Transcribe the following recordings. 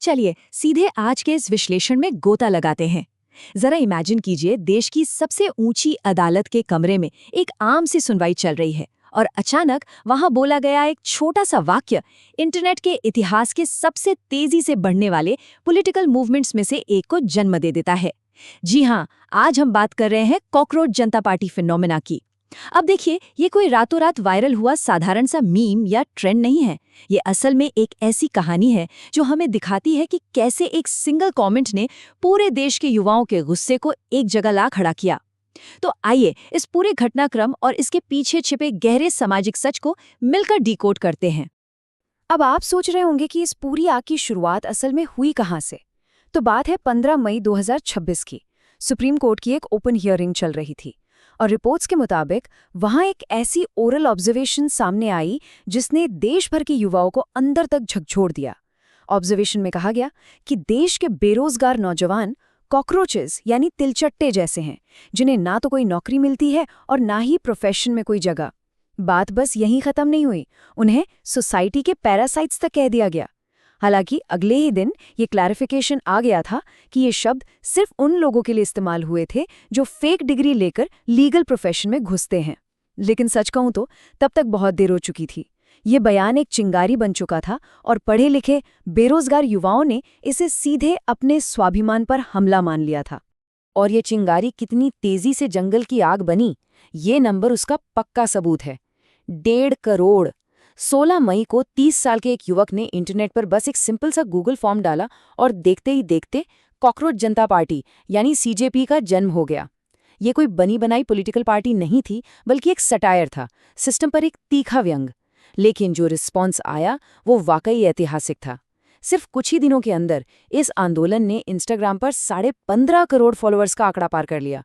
चलिए सीधे आज के इस विश्लेषण में गोता लगाते हैं। जरा इमेजिन कीजिए, देश की सबसे ऊंची अदालत के कमरे में एक आम सी सुनवाई चल रही है और अचानक वहां बोला गया एक छोटा सा वाक्य इंटरनेट के इतिहास के सबसे तेजी से बढ़ने वाले पॉलिटिकल मूवमेंट्स में से एक को जन्म दे देता है। जी हाँ, आज हम बात कर रहे हैं कॉकरोच जनता पार्टी फिनोमेना की। अब देखिए, ये कोई रातों रात वायरल हुआ साधारण सा मीम या ट्रेंड नहीं है। ये असल में एक ऐसी कहानी है जो हमें दिखाती है कि कैसे एक सिंगल कमेंट ने पूरे देश के युवाओं के गुस्से को एक जगह ला खड़ा किया। तो आइए इस पूरे घटनाक्रम और इसके पीछे छिपे गहरे सामाजिक सच को मिलकर डिकोड करते हैं। अब आप सोच रहे होंगे कि इस पूरी आग की शुरुआत असल में हुई कहां से। तो बात है 15 मई 2026 की। सुप्रीम कोर्ट की एक ओपन हियरिंग चल रही थी और रिपोर्ट्स के मुताबिक वहां एक ऐसी ओरल ऑब्जर्वेशन सामने आई जिसने देश भर के युवाओं को अंदर तक झकझोर दिया। ऑब्जर्वेशन में कहा गया कि देश के बेरोजगार नौजवान कॉकरोचेस यानी तिलचट्टे जैसे हैं, जिन्हें ना तो कोई नौकरी मिलती है और ना ही प्रोफेशन में कोई जगह। बात बस यहीं खत्म नहीं हुई, उन्हें सोसाइटी के पैरासाइट्स तक कह दिया गया। हालांकि अगले ही दिन ये क्लैरिफिकेशन आ गया था कि ये शब्द सिर्फ उन लोगों के लिए इस्तेमाल हुए थे जो फेक डिग्री लेकर लीगल प्रोफेशन में घुसते हैं। लेकिन सच कहूं तो तब तक बहुत देर हो चुकी थी। ये बयान एक चिंगारी बन चुका था और पढ़े लिखे बेरोजगार युवाओं ने इसे सीधे अपने स्वाभिमान पर हमला मान लिया था। और ये चिंगारी कितनी तेजी से जंगल की आग बनी, ये नंबर उसका पक्का सबूत है। 1.5 करोड़। 16 मई को 30 साल के एक युवक ने इंटरनेट पर बस एक सिंपल सा गूगल फॉर्म डाला और देखते ही देखते कॉकरोच जनता पार्टी यानी सीजेपी का जन्म हो गया। ये कोई बनी बनाई पॉलिटिकल पार्टी नहीं थी, बल्कि एक सटायर था, सिस्टम पर एक तीखा व्यंग। लेकिन जो रिस्पॉन्स आया वो वाकई ऐतिहासिक था। सिर्फ कुछ ही दिनों के अंदर इस आंदोलन ने इंस्टाग्राम पर 15.5 करोड़ फॉलोअर्स का आंकड़ा पार कर लिया।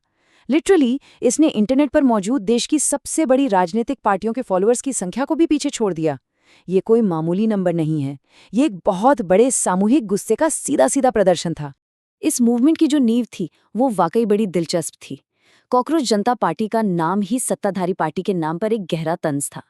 लिटरली इसने इंटरनेट पर मौजूद देश की सबसे बड़ी राजनीतिक पार्टियों के फॉलोअर्स की संख्या को भी पीछे छोड़ दिया। ये कोई मामूली नंबर नहीं है, ये एक बहुत बड़े सामूहिक गुस्से का सीधा सीधा प्रदर्शन था। इस मूवमेंट की जो नींव थी वो वाकई बड़ी दिलचस्प थी। कॉकरोच जनता पार्टी का नाम ही सत्ताधारी पार्टी के नाम पर एक गहरा तंज था।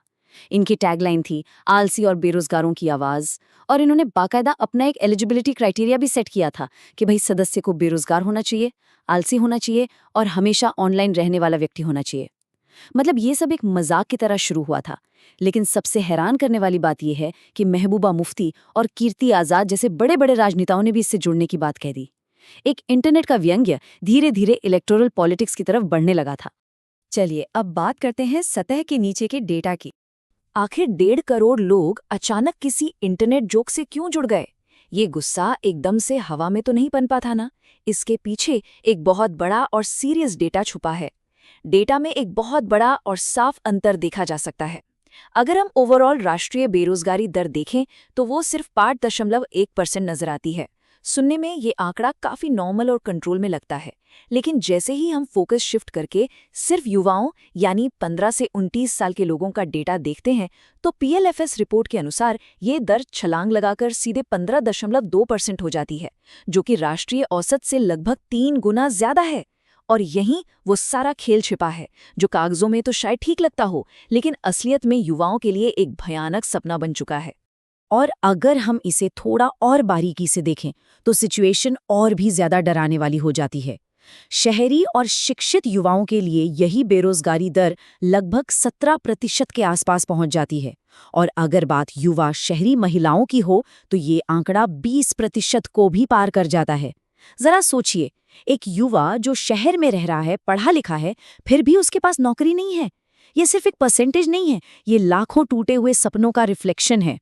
इनकी टैगलाइन थी आलसी और बेरोजगारों की आवाज, और इन्होंने बाकायदा अपना एक एलिजिबिलिटी क्राइटेरिया भी सेट किया था कि भाई सदस्य को बेरोजगार होना चाहिए, आलसी होना चाहिए और हमेशा ऑनलाइन रहने वाला व्यक्ति होना चाहिए। मतलब ये सब एक मजाक की तरह शुरू हुआ था, लेकिन सबसे हैरान करने वाली बात यह है कि महबूबा मुफ्ती और कीर्ति आजाद जैसे बड़े बड़े राजनेताओं ने भी इससे जुड़ने की बात कह दी। एक इंटरनेट का व्यंग्य धीरे धीरे इलेक्टोरल पॉलिटिक्स की तरफ बढ़ने लगा था। चलिए अब बात करते हैं सतह के नीचे के डेटा की। आखिर 1.5 करोड़ लोग अचानक किसी इंटरनेट जोक से क्यों जुड़ गए? ये गुस्सा एकदम से हवा में तो नहीं पनपा था ना। इसके पीछे एक बहुत बड़ा और सीरियस डेटा छुपा है। डेटा में एक बहुत बड़ा और साफ अंतर देखा जा सकता है। अगर हम ओवरऑल राष्ट्रीय बेरोजगारी दर देखें तो वो सिर्फ 5.1% नजर आती है। सुनने में ये आंकड़ा काफी नॉर्मल और कंट्रोल में लगता है, लेकिन जैसे ही हम फोकस शिफ्ट करके सिर्फ युवाओं यानी 15 से 29 साल के लोगों का डेटा देखते हैं तो पीएलएफएस रिपोर्ट के अनुसार ये दर छलांग लगाकर सीधे 15.2% हो जाती है, जो कि राष्ट्रीय औसत से लगभग 3 गुना ज्यादा है। और यहीं वो सारा खेल छिपा है, जो कागजों में तो शायद ठीक लगता हो, लेकिन असलियत में युवाओं के लिए एक भयानक सपना बन चुका है। और अगर हम इसे थोड़ा और बारीकी से देखें तो सिचुएशन और भी ज्यादा डराने वाली हो जाती है। शहरी और शिक्षित युवाओं के लिए यही बेरोजगारी दर लगभग 17% के आसपास पहुंच जाती है, और अगर बात युवा शहरी महिलाओं की हो तो ये आंकड़ा 20% को भी पार कर जाता है। जरा सोचिए, एक युवा जो शहर में रह रहा है, पढ़ा लिखा है, फिर भी उसके पास नौकरी नहीं है। ये सिर्फ एक परसेंटेज नहीं है, ये लाखों टूटे हुए सपनों का रिफ्लेक्शन है।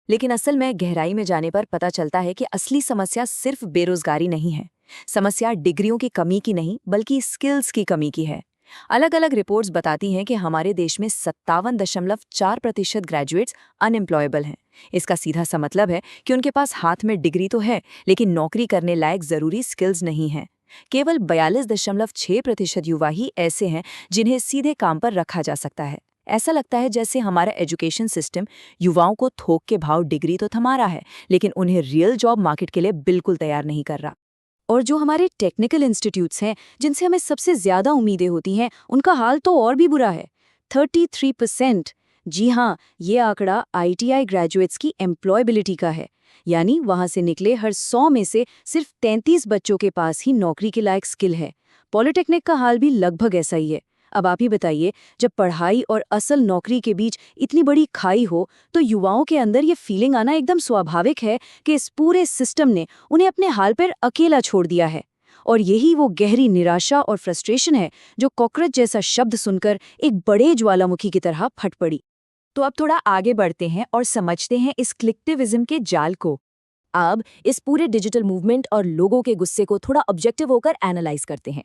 लेकिन असल में गहराई में जाने पर पता चलता है कि असली समस्या सिर्फ बेरोजगारी नहीं है। समस्या डिग्रियों की कमी की नहीं, बल्कि स्किल्स की कमी की है। अलग अलग रिपोर्ट्स बताती हैं कि हमारे देश में 57.4% ग्रेजुएट्स अनएम्प्लॉयबल हैं। इसका सीधा सा मतलब है कि उनके पास हाथ में डिग्री तो है, लेकिन नौकरी करने लायक जरूरी स्किल्स नहीं हैं। केवल 42.6% युवा ही ऐसे हैं जिन्हें सीधे काम पर रखा जा सकता है। ऐसा लगता है जैसे हमारा एजुकेशन सिस्टम युवाओं को थोक के भाव डिग्री तो थमा रहा है, लेकिन उन्हें रियल जॉब मार्केट के लिए बिल्कुल तैयार नहीं कर रहा। और जो हमारे टेक्निकल इंस्टीट्यूट्स हैं, जिनसे हमें सबसे ज्यादा उम्मीदें होती हैं, उनका हाल तो और भी बुरा है। 33%। जी हाँ, ये आंकड़ा आईटीआई ग्रेजुएट्स की एम्प्लॉयबिलिटी का है, यानी वहां से निकले हर 100 में से सिर्फ 33 बच्चों के पास ही नौकरी के लायक स्किल है। पॉलिटेक्निक का हाल भी लगभग ऐसा ही है। अब आप ही बताइए, जब पढ़ाई और असल नौकरी के बीच इतनी बड़ी खाई हो, तो युवाओं के अंदर ये फीलिंग आना एकदम स्वाभाविक है कि इस पूरे सिस्टम ने उन्हें अपने हाल पर अकेला छोड़ दिया है। और यही वो गहरी निराशा और फ्रस्ट्रेशन है जो कॉकरोच जैसा शब्द सुनकर एक बड़े ज्वालामुखी की तरह फट पड़ी। तो अब थोड़ा आगे बढ़ते हैं और समझते हैं इस क्लिकटिविज्म के जाल को। अब इस पूरे डिजिटल मूवमेंट और लोगों के गुस्से को थोड़ा ऑब्जेक्टिव होकर एनालाइज करते हैं।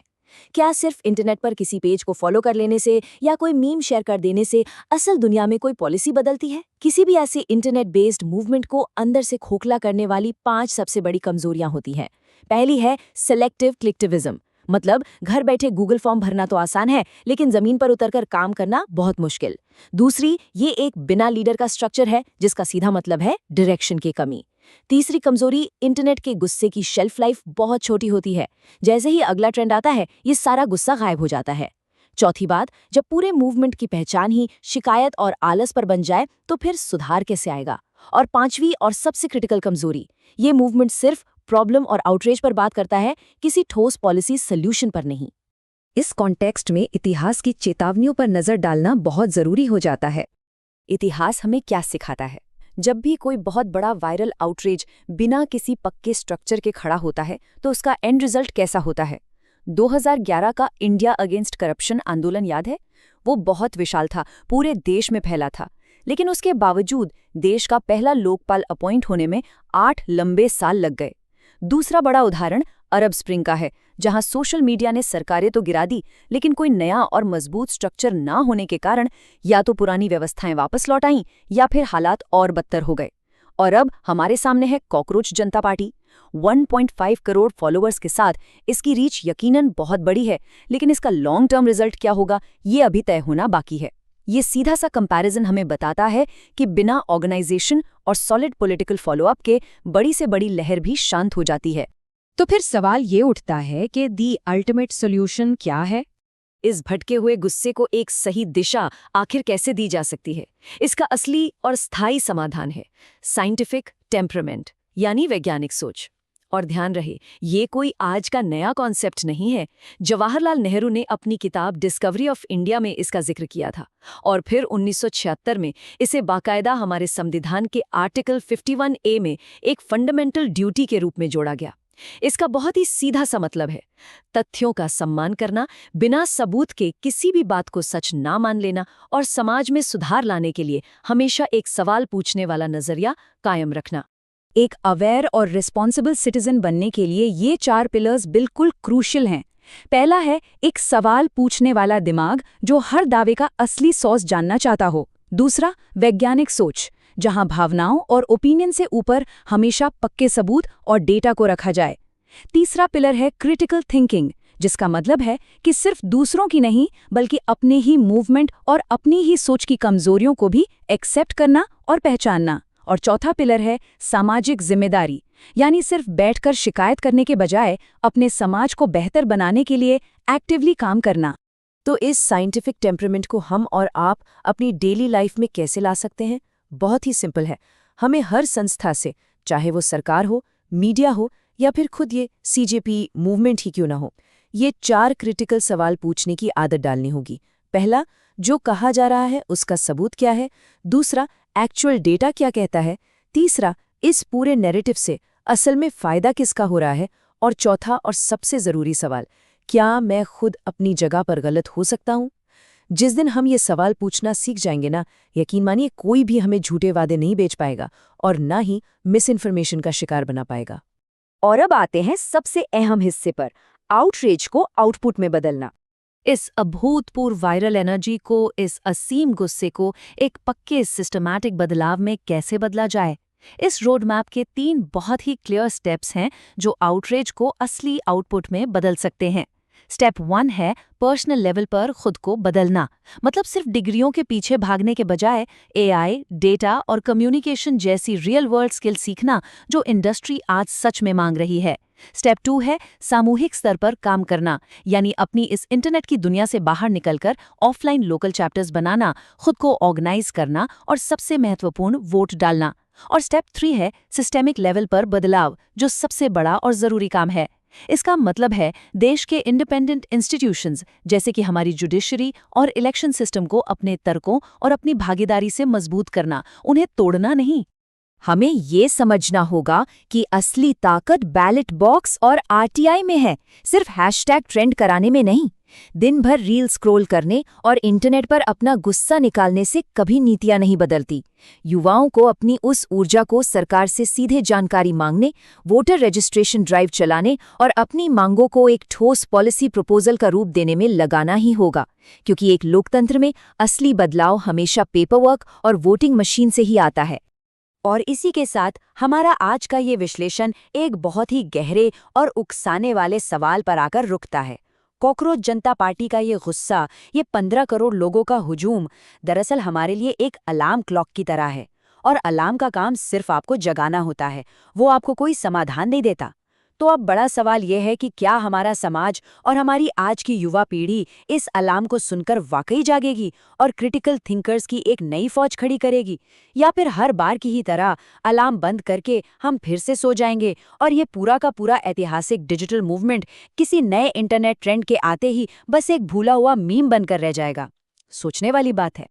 क्या सिर्फ इंटरनेट पर किसी पेज को फॉलो कर लेने से या कोई मीम शेयर कर देने से असल दुनिया में कोई पॉलिसी बदलती है? किसी भी ऐसे इंटरनेट बेस्ड मूवमेंट को अंदर से खोखला करने वाली 5 सबसे बड़ी कमजोरियां होती हैं। पहली है सिलेक्टिव क्लिकटिविज्म। मतलब घर बैठे गूगल फॉर्म भरना तो आसान है, लेकिन जमीन पर उतरकर काम करना बहुत मुश्किल। दूसरी, ये एक बिना लीडर का स्ट्रक्चर है, जिसका सीधा मतलब है डायरेक्शन की कमी। तीसरी कमजोरी, इंटरनेट के गुस्से की शेल्फ लाइफ बहुत छोटी होती है। जैसे ही अगला ट्रेंड आता है, ये सारा गुस्सा गायब हो जाता है। चौथी बात, जब पूरे मूवमेंट की पहचान ही शिकायत और आलस पर बन जाए, तो फिर सुधार कैसे आएगा? और पांचवी और सबसे क्रिटिकल कमजोरी, ये मूवमेंट सिर्फ प्रॉब्लम और आउटरीच पर बात करता है, किसी ठोस पॉलिसी सॉल्यूशन पर नहीं। इस कॉन्टेक्स्ट में इतिहास की चेतावनियों पर नजर डालना बहुत जरूरी हो जाता है। इतिहास हमें क्या सिखाता है? जब भी कोई बहुत बड़ा वायरल आउटरीच बिना किसी पक्के स्ट्रक्चर के खड़ा होता है, तो उसका एंड रिजल्ट कैसा होता है? 2011 का इंडिया अगेंस्ट करप्शन आंदोलन याद है? वो बहुत विशाल था, पूरे देश में फैला था। लेकिन उसके बावजूद देश का पहला लोकपाल अपॉइंट होने में 8 लंबे साल लग गए। दूसरा बड़ा उदाहरण अरब स्प्रिंग का है, जहां सोशल मीडिया ने सरकारें तो गिरा दी, लेकिन कोई नया और मजबूत स्ट्रक्चर ना होने के कारण या तो पुरानी व्यवस्थाएं वापस लौट आईं या फिर हालात और बदतर हो गए। और अब हमारे सामने है कॉकरोच जनता पार्टी। 1.5 करोड़ फॉलोअर्स के साथ इसकी रीच यकीनन बहुत बड़ी है, लेकिन इसका लॉन्ग टर्म रिजल्ट क्या होगा, ये अभी तय होना बाकी है। ये सीधा सा कंपैरिजन हमें बताता है कि बिना ऑर्गेनाइजेशन और सॉलिड पॉलिटिकल फॉलोअप के बड़ी से बड़ी लहर भी शांत हो जाती है। तो फिर सवाल ये उठता है कि दी अल्टीमेट सॉल्यूशन क्या है? इस भटके हुए गुस्से को एक सही दिशा आखिर कैसे दी जा सकती है? इसका असली और स्थायी समाधान है साइंटिफिक टेम्परामेंट, यानी वैज्ञानिक सोच। और ध्यान रहे, ये कोई आज का नया कॉन्सेप्ट नहीं है। जवाहरलाल नेहरू ने अपनी किताब डिस्कवरी ऑफ इंडिया में इसका जिक्र किया था, और फिर 1976 में इसे बाकायदा हमारे संविधान के आर्टिकल 51A में एक फंडामेंटल ड्यूटी के रूप में जोड़ा गया। इसका बहुत ही सीधा सा मतलब है तथ्यों का सम्मान करना, बिना सबूत के किसी भी बात को सच ना मान लेना, और समाज में सुधार लाने के लिए हमेशा एक सवाल पूछने वाला नजरिया कायम रखना। एक अवेयर और रिस्पॉन्सिबल सिटीजन बनने के लिए ये 4 पिलर्स बिल्कुल क्रूशियल हैं। पहला है एक सवाल पूछने वाला दिमाग जो हर दावे का असली सॉस जानना चाहता हो। दूसरा, वैज्ञानिक सोच, जहां भावनाओं और ओपिनियन से ऊपर हमेशा पक्के सबूत और डेटा को रखा जाए। तीसरा पिलर है क्रिटिकल थिंकिंग, जिसका मतलब है कि सिर्फ दूसरों की नहीं बल्कि अपने ही मूवमेंट और अपनी ही सोच की कमजोरियों को भी एक्सेप्ट करना और पहचानना। और चौथा पिलर है सामाजिक जिम्मेदारी, यानी सिर्फ बैठकर शिकायत करने के बजाय अपने समाज को बेहतर बनाने के लिए एक्टिवली काम करना। तो इस साइंटिफिक टेम्परामेंट को हम और आप अपनी डेली लाइफ में कैसे ला सकते हैं? बहुत ही सिंपल है। हमें हर संस्था से, चाहे वो सरकार हो, मीडिया हो या फिर खुद ये सीजेपी मूवमेंट ही क्यों ना हो, ये 4 क्रिटिकल सवाल पूछने की आदत डालनी होगी। पहला, जो कहा जा रहा है उसका सबूत क्या है? दूसरा, एक्चुअल डेटा क्या कहता है? तीसरा, इस पूरे नैरेटिव से असल में फ़ायदा किसका हो रहा है? और चौथा और सबसे ज़रूरी सवाल, क्या मैं खुद अपनी जगह पर गलत हो सकता हूँ? जिस दिन हम ये सवाल पूछना सीख जाएंगे ना, यकीन मानिए कोई भी हमें झूठे वादे नहीं बेच पाएगा और ना ही मिस इन्फॉर्मेशन का शिकार बना पाएगा। और अब आते हैं सबसे अहम हिस्से पर, आउटरीच को आउटपुट में बदलना। इस अभूतपूर्व वायरल एनर्जी को, इस असीम गुस्से को एक पक्के सिस्टमैटिक बदलाव में कैसे बदला जाए? इस रोड मैप के 3 बहुत ही क्लियर स्टेप्स हैं जो आउटरीच को असली आउटपुट में बदल सकते हैं। स्टेप 1 है पर्सनल लेवल पर खुद को बदलना, मतलब सिर्फ डिग्रियों के पीछे भागने के बजाय एआई, डेटा और कम्युनिकेशन जैसी रियल वर्ल्ड स्किल सीखना जो इंडस्ट्री आज सच में मांग रही है। स्टेप 2 है सामूहिक स्तर पर काम करना, यानी अपनी इस इंटरनेट की दुनिया से बाहर निकलकर ऑफलाइन लोकल चैप्टर्स बनाना, खुद को ऑर्गेनाइज करना और सबसे महत्वपूर्ण वोट डालना। और स्टेप 3 है सिस्टेमिक लेवल पर बदलाव, जो सबसे बड़ा और जरूरी काम है। इसका मतलब है देश के इंडिपेंडेंट इंस्टीट्यूशंस जैसे कि हमारी जुडिशरी और इलेक्शन सिस्टम को अपने तर्कों और अपनी भागीदारी से मजबूत करना, उन्हें तोड़ना नहीं। हमें ये समझना होगा कि असली ताकत बैलेट बॉक्स और आरटीआई में है, सिर्फ हैशटैग ट्रेंड कराने में नहीं। दिन भर रील स्क्रॉल करने और इंटरनेट पर अपना गुस्सा निकालने से कभी नीतियां नहीं बदलती। युवाओं को अपनी उस ऊर्जा को सरकार से सीधे जानकारी मांगने, वोटर रजिस्ट्रेशन ड्राइव चलाने और अपनी मांगों को एक ठोस पॉलिसी प्रपोजल का रूप देने में लगाना ही होगा, क्योंकि एक लोकतंत्र में असली बदलाव हमेशा पेपरवर्क और वोटिंग मशीन से ही आता है। और इसी के साथ हमारा आज का ये विश्लेषण एक बहुत ही गहरे और उकसाने वाले सवाल पर आकर रुकता है। कॉकरोच जनता पार्टी का ये गुस्सा, ये 15 करोड़ लोगों का हुजूम, दरअसल हमारे लिए एक अलार्म क्लॉक की तरह है। और अलार्म का काम सिर्फ आपको जगाना होता है, वो आपको कोई समाधान नहीं देता। तो अब बड़ा सवाल ये है कि क्या हमारा समाज और हमारी आज की युवा पीढ़ी इस अलार्म को सुनकर वाकई जागेगी और क्रिटिकल थिंकर्स की एक नई फौज खड़ी करेगी, या फिर हर बार की ही तरह अलार्म बंद करके हम फिर से सो जाएंगे और ये पूरा का पूरा ऐतिहासिक डिजिटल मूवमेंट किसी नए इंटरनेट ट्रेंड के आते ही बस एक भूला हुआ मीम बनकर रह जाएगा। सोचने वाली बात है।